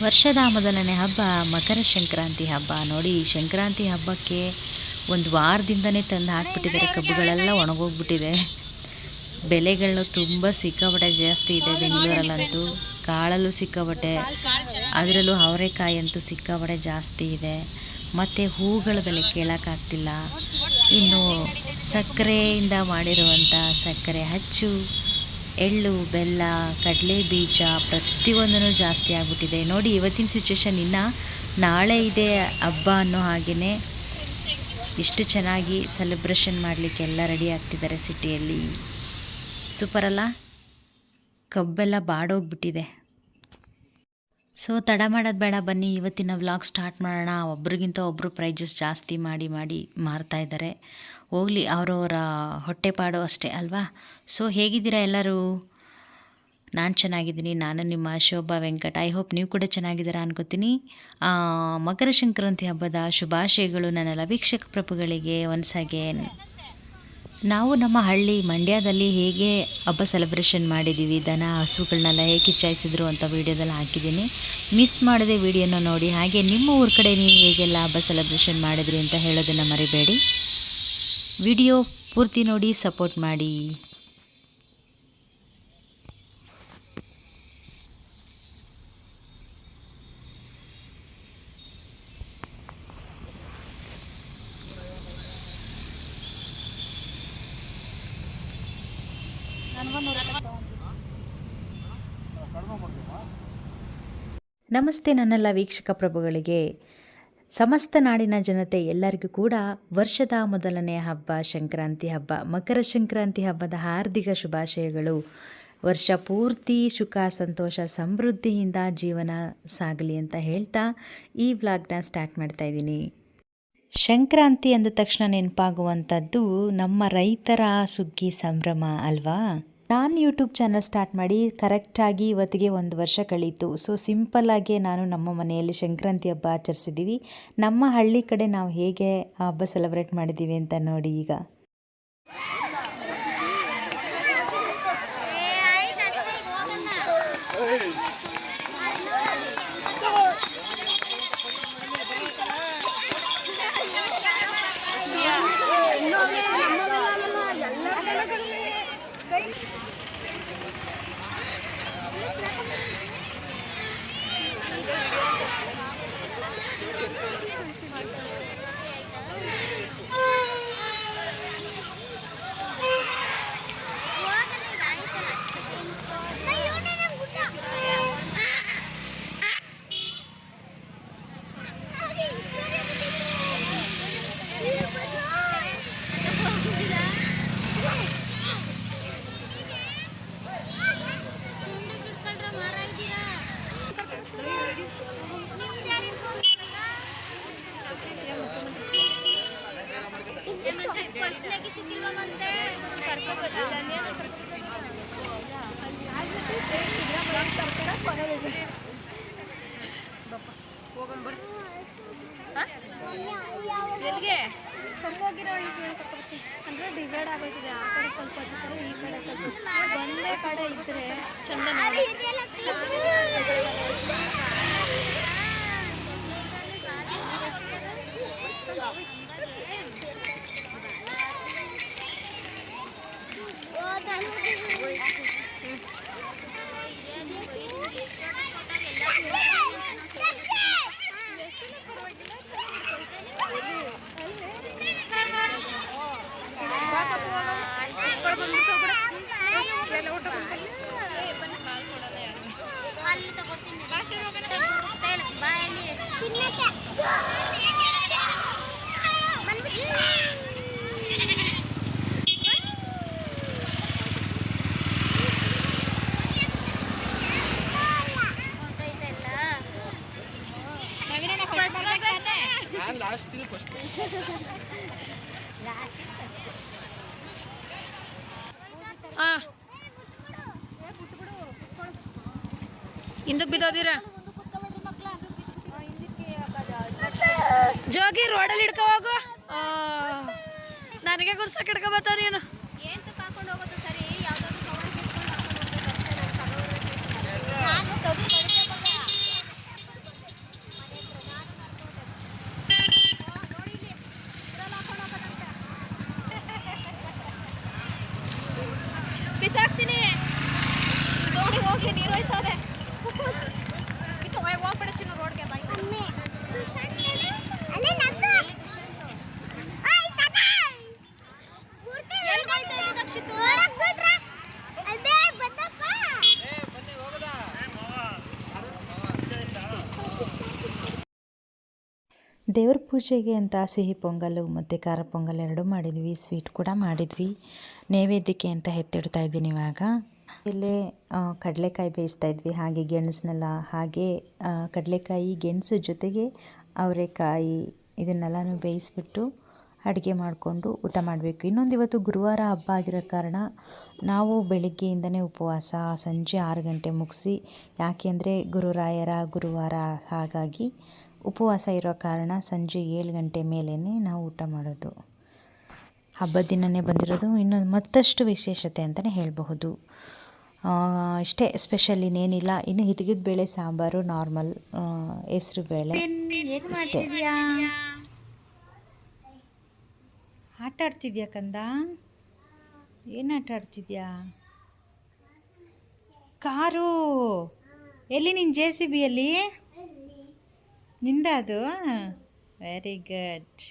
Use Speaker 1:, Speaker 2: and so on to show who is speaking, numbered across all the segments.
Speaker 1: ವರ್ಷದ ಮೊದಲನೇ ಹಬ್ಬ ಮಕರ ಸಂಕ್ರಾಂತಿ ಹಬ್ಬ. ನೋಡಿ, ಸಂಕ್ರಾಂತಿ ಹಬ್ಬಕ್ಕೆ ಒಂದು ವಾರದಿಂದನೇ ತಂದು ಹಾಕ್ಬಿಟ್ಟಿದ್ದಾರೆ. ಕಬ್ಬುಗಳೆಲ್ಲ ಒಣಗೋಗ್ಬಿಟ್ಟಿದೆ. ಬೆಲೆಗಳು ತುಂಬ ಸಿಕ್ಕಾಪಟ್ಟೆ ಜಾಸ್ತಿ ಇದೆ ಬೆಂಗಳೂರಲ್ಲಂತೂ. ಕಾಳಲ್ಲೂ ಸಿಕ್ಕಾಪಟ್ಟೆ, ಅದರಲ್ಲೂ ಅವರೆಕಾಯಿ ಅಂತೂ ಸಿಕ್ಕಾಪಟ್ಟೆ ಜಾಸ್ತಿ ಇದೆ. ಮತ್ತು ಹೂಗಳ ಬೆಲೆ ಕೇಳೋಕ್ಕಾಗ್ತಿಲ್ಲ. ಇನ್ನು ಸಕ್ಕರೆಯಿಂದ ಮಾಡಿರುವಂಥ ಸಕ್ಕರೆ ಅಚ್ಚು, ಎಳ್ಳು, ಬೆಲ್ಲ, ಕಡಲೆ ಬೀಜ ಪ್ರತಿಯೊಂದೂ ಜಾಸ್ತಿ ಆಗಿಬಿಟ್ಟಿದೆ. ನೋಡಿ, ಇವತ್ತಿನ ಸಿಚುವೇಶನ್ ಇನ್ನು ನಾಳೆ ಇದೆ ಹಬ್ಬ ಅನ್ನೋ ಹಾಗೆಯೇ ಇಷ್ಟು ಚೆನ್ನಾಗಿ ಸೆಲೆಬ್ರೇಷನ್ ಮಾಡಲಿಕ್ಕೆ ಎಲ್ಲ ರೆಡಿ ಆಗ್ತಿದ್ದಾರೆ ಸಿಟಿಯಲ್ಲಿ. ಸೂಪರ್ ಅಲ್ಲ? ಕಬ್ಬೆಲ್ಲ ಬಾಡೋಗ್ಬಿಟ್ಟಿದೆ. ಸೊ ತಡ ಮಾಡೋದು ಬೇಡ, ಬನ್ನಿ ಇವತ್ತಿನ ವ್ಲಾಗ್ ಸ್ಟಾರ್ಟ್ ಮಾಡೋಣ. ಒಬ್ರಿಗಿಂತ ಒಬ್ಬರು ಪ್ರೈಜಸ್ ಜಾಸ್ತಿ ಮಾಡಿ ಮಾರ್ತಾಯಿದ್ದಾರೆ. ಹೋಗಲಿ, ಅವರವರ ಹೊಟ್ಟೆಪಾಡು ಅಷ್ಟೇ ಅಲ್ವಾ. ಸೊ ಹೇಗಿದ್ದೀರಾ ಎಲ್ಲರೂ? ನಾನು ಚೆನ್ನಾಗಿದ್ದೀನಿ. ನಾನು ನಿಮ್ಮ ಶೋಭಾ ವೆಂಕಟ್. ಐ ಹೋಪ್ ನೀವು ಕೂಡ ಚೆನ್ನಾಗಿದ್ದೀರಾ ಅನ್ಕೋತೀನಿ. ಮಕರ ಸಂಕ್ರಾಂತಿ ಹಬ್ಬದ ಶುಭಾಶಯಗಳು ನನ್ನೆಲ್ಲ ವೀಕ್ಷಕ ಪ್ರಭುಗಳಿಗೆ. ಒನ್ಸ್ ಅಗೇನ್ ನಾವು ನಮ್ಮ ಹಳ್ಳಿ ಮಂಡ್ಯದಲ್ಲಿ ಹೇಗೆ ಹಬ್ಬ ಸೆಲೆಬ್ರೇಷನ್ ಮಾಡಿದ್ದೀವಿ, ದನ ಹಸುಗಳನ್ನೆಲ್ಲ ಹೇಗೆ ಕಿಚ್ಚಾಯಿಸಿದ್ರು ಅಂತ ವೀಡಿಯೋದಲ್ಲಿ ಹಾಕಿದ್ದೀನಿ. ಮಿಸ್ ಮಾಡದೆ ವೀಡಿಯೋನ ನೋಡಿ. ಹಾಗೆ ನಿಮ್ಮ ಊರ ಕಡೆ ನೀವು ಹೇಗೆಲ್ಲ ಹಬ್ಬ ಸೆಲೆಬ್ರೇಷನ್ ಮಾಡಿದ್ರಿ ಅಂತ ಹೇಳೋದನ್ನು ಮರಿಬೇಡಿ. ವಿಡಿಯೋ ಪೂರ್ತಿ ನೋಡಿ ಸಪೋರ್ಟ್ ಮಾಡಿ. ನಮಸ್ತೆ ನನ್ನೆಲ್ಲ ವೀಕ್ಷಕ ಪ್ರಭುಗಳಿಗೆ. ಸಮಸ್ತ ನಾಡಿನ ಜನತೆ ಎಲ್ಲರಿಗೂ ಕೂಡ ವರ್ಷದ ಮೊದಲನೆಯ ಹಬ್ಬ ಸಂಕ್ರಾಂತಿ ಹಬ್ಬ, ಮಕರ ಸಂಕ್ರಾಂತಿ ಹಬ್ಬದ ಹಾರ್ದಿಕ ಶುಭಾಶಯಗಳು. ವರ್ಷ ಪೂರ್ತಿ ಸುಖ ಸಂತೋಷ ಸಮೃದ್ಧಿಯಿಂದ ಜೀವನ ಸಾಗಲಿ ಅಂತ ಹೇಳ್ತಾ ಈ ವ್ಲಾಗ್ನ ಸ್ಟಾರ್ಟ್ ಮಾಡ್ತಾ ಇದ್ದೀನಿ. ಸಂಕ್ರಾಂತಿ ಅಂದ ತಕ್ಷಣ ನೆನಪಾಗುವಂಥದ್ದು ನಮ್ಮ ರೈತರ ಸುಗ್ಗಿ ಸಂಭ್ರಮ ಅಲ್ವಾ. ನಾನು ಯೂಟ್ಯೂಬ್ ಚಾನಲ್ ಸ್ಟಾರ್ಟ್ ಮಾಡಿ ಕರೆಕ್ಟಾಗಿ ಇವತ್ತಿಗೆ 1 ವರ್ಷ ಕಳೀತು. ಸೊ ಸಿಂಪಲ್ಲಾಗಿ ನಾನು ನಮ್ಮ ಮನೆಯಲ್ಲಿ ಸಂಕ್ರಾಂತಿ ಹಬ್ಬ ಆಚರಿಸಿದ್ದೀವಿ. ನಮ್ಮ ಹಳ್ಳಿ ಕಡೆ ನಾವು ಹೇಗೆ ಹಬ್ಬ ಸೆಲೆಬ್ರೇಟ್ ಮಾಡಿದ್ದೀವಿ ಅಂತ ನೋಡಿ ಈಗ.
Speaker 2: ಅಂದ್ರೆ ಡಿವೈಡ್ ಆಗೋಯ್ತಿದೆ. ಆ ಕಡೆ ಸ್ವಲ್ಪ ಹಚ್ತಾರೆ, ಈ ಕಡೆ ಸ್ವಲ್ಪ ಒಂದೇ ಕಡೆ ಇದ್ರೆ ಚಂದ. ಹಿಂದಕ್ಕೆ ಬಿದ್ದೋದಿರ ಜೋಗಿ ರೋಡಲ್ಲಿ ಹಿಡ್ಕೊ ಹೋಗು. ನನಗೆ ಗುರ್ಸಕ್ಕೆ ಹಿಡ್ಕೊ ಬರ್ತಾರ ಏನು
Speaker 1: ದೇವ್ರ ಪೂಜೆಗೆ ಅಂತ ಸಿಹಿ ಪೊಂಗಲ್ಲು ಮತ್ತು ಖಾರ ಪೊಂಗಲ್ ಎರಡೂ ಮಾಡಿದ್ವಿ, ಸ್ವೀಟ್ ಕೂಡ ಮಾಡಿದ್ವಿ. ನೈವೇದ್ಯಕ್ಕೆ ಅಂತ ಎತ್ತಿಡ್ತಾ ಇದ್ದೀನಿ ಇವಾಗ. ಇಲ್ಲೇ ಕಡಲೆಕಾಯಿ ಬೇಯಿಸ್ತಾ ಇದ್ವಿ, ಹಾಗೆ ಗೆಣಸನ್ನೆಲ್ಲ ಹಾಗೆ ಕಡಲೆಕಾಯಿ ಗೆಣಸು ಜೊತೆಗೆ ಅವರೆಕಾಯಿ ಇದನ್ನೆಲ್ಲನೂ ಬೇಯಿಸ್ಬಿಟ್ಟು ಅಡುಗೆ ಮಾಡಿಕೊಂಡು ಊಟ ಮಾಡಬೇಕು. ಇನ್ನೊಂದು ಇವತ್ತು ಗುರುವಾರ ಹಬ್ಬ ಆಗಿರೋ ಕಾರಣ ನಾವು ಬೆಳಿಗ್ಗೆಯಿಂದನೇ ಉಪವಾಸ, ಸಂಜೆ 6 ಗಂಟೆ ಮುಗಿಸಿ, ಯಾಕೆಂದರೆ ಗುರುರಾಯರ ಗುರುವಾರ ಹಾಗಾಗಿ ಉಪವಾಸ ಇರೋ ಕಾರಣ ಸಂಜೆ 7 ಗಂಟೆ ಮೇಲೇ ನಾವು ಊಟ ಮಾಡೋದು. ಹಬ್ಬದ ದಿನವೇ ಬಂದಿರೋದು ಇನ್ನೊಂದು ಮತ್ತಷ್ಟು ವಿಶೇಷತೆ ಅಂತಲೇ ಹೇಳಬಹುದು. ಇಷ್ಟೇ, ಸ್ಪೆಷಲ್ ಇನ್ನೇನಿಲ್ಲ. ಇನ್ನು ಹಿದಗಿದ ಬೇಳೆ ಸಾಂಬಾರು, ನಾರ್ಮಲ್ ಹೆಸರು ಬೇಳೆ. ಏನು ಮಾಡ್ತಿದ್ಯಾ? ಆಟ ಆಡ್ತಿದ್ಯಾ ಕಂದ? ಏನು ಆಟ ಆಡ್ತಿದ್ಯಾ? ಕಾರು ಎಲ್ಲಿ? ನಿನ್ನ JCBಯಲ್ಲಿ ನಿಂದ ಅದು? Very good.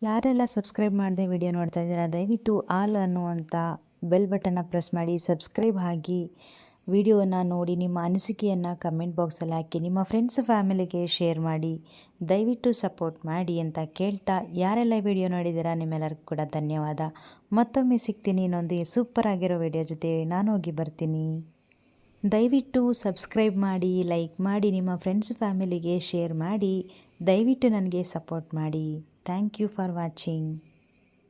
Speaker 1: ಯಾರೆಲ್ಲ ಸಬ್ಸ್ಕ್ರೈಬ್ ಮಾಡದೆ ವಿಡಿಯೋ ನೋಡ್ತಾ ಇದ್ದೀರಾ, ದಯವಿಟ್ಟು ಆಲ್ ಅನ್ನುವಂಥ ಬೆಲ್ ಬಟನ್ನ ಪ್ರೆಸ್ ಮಾಡಿ ಸಬ್ಸ್ಕ್ರೈಬ್ ಆಗಿ ವಿಡಿಯೋನ ನೋಡಿ ನಿಮ್ಮ ಅನಿಸಿಕೆಯನ್ನು ಕಮೆಂಟ್ ಬಾಕ್ಸಲ್ಲಿ ಹಾಕಿ ನಿಮ್ಮ ಫ್ರೆಂಡ್ಸ್ ಫ್ಯಾಮಿಲಿಗೆ ಶೇರ್ ಮಾಡಿ, ದಯವಿಟ್ಟು ಸಪೋರ್ಟ್ ಮಾಡಿ ಅಂತ ಕೇಳ್ತಾ, ಯಾರೆಲ್ಲ ವಿಡಿಯೋ ನೋಡಿದ್ದೀರಾ ನಿಮ್ಮೆಲ್ಲರಿಗೂ ಕೂಡ ಧನ್ಯವಾದ. ಮತ್ತೊಮ್ಮೆ ಸಿಗ್ತೀನಿ ಇನ್ನೊಂದು ಸೂಪರ್ ಆಗಿರೋ ವಿಡಿಯೋ ಜೊತೆ ನಾನು ಹೋಗಿ ಬರ್ತೀನಿ. ದಯವಿಟ್ಟು ಸಬ್ಸ್ಕ್ರೈಬ್ ಮಾಡಿ, ಲೈಕ್ ಮಾಡಿ, ನಿಮ್ಮ ಫ್ರೆಂಡ್ಸ್ ಫ್ಯಾಮಿಲಿಗೆ ಶೇರ್ ಮಾಡಿ, ದಯವಿಟ್ಟು ನನಗೆ ಸಪೋರ್ಟ್ ಮಾಡಿ. Thank you for watching.